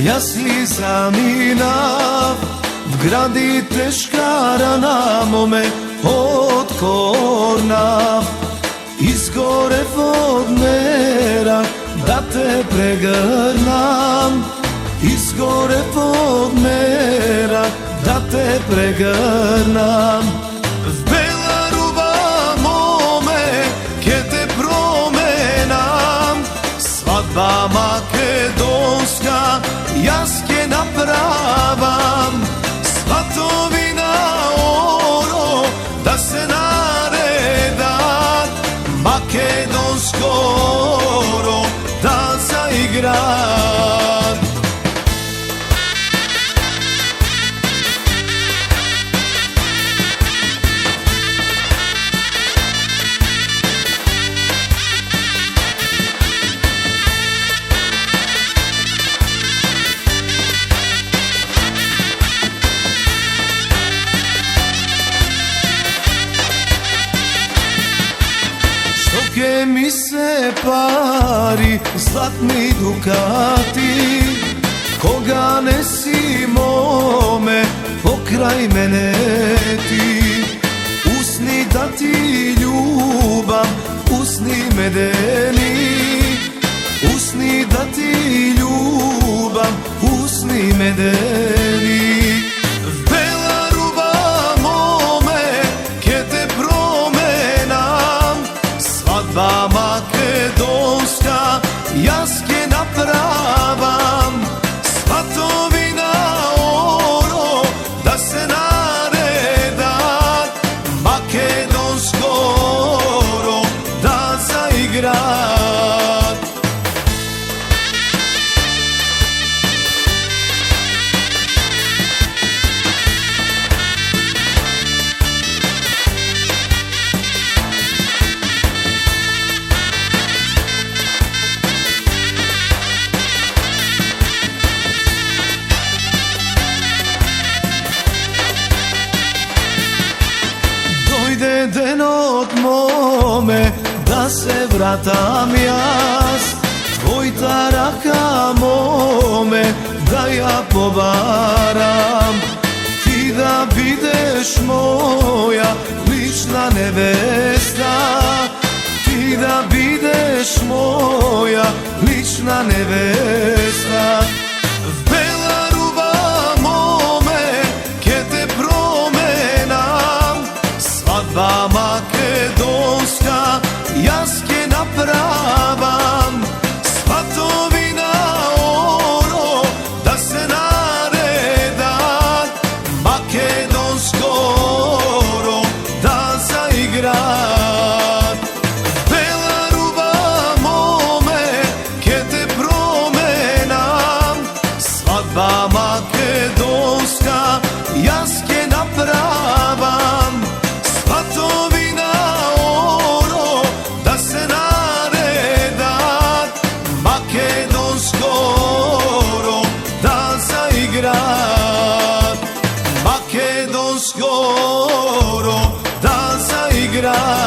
ja slizam i nav, vgradi teška rana mome otkorna. Izgore vodnera da te pregrnam, izgore vodnera da te pregrnam. Bela ruba mome, ke te promenam, svadba makedonska, jaske napravam, svatovina oro, da se naredat, makedonsko oro, da zaigrat. Ke mi se pari, zlatni dukati, koga nesi mome, pokraj mene ti. Usni da ti ljubav, usni medeni, usni da ti ljubav, usni medeni. Bela ruba mome, ke te promenam, svadba makedonska, jaske napravam, svatovina oro, da se naredat, makedonsko oro, da zaigrat. Dojde den od mome, da se vratam jaz, tvoj taraka mome, da ja povaram. Ti da bideš moja lična nevesta, ti da bideš moja lična nevesta. Bela ruba mome, ke te promenam, svadba makedonska, jaske napravam, svatovina oro, da se naredat, makedonsko oro, da zaigrat. Bela ruba mome, ke te promenam, svadba makedonska, jaske napravam, svatovina oro, da se naredat, makedonsko oro, da zaigrat, makedonsko oro, da zaigrat.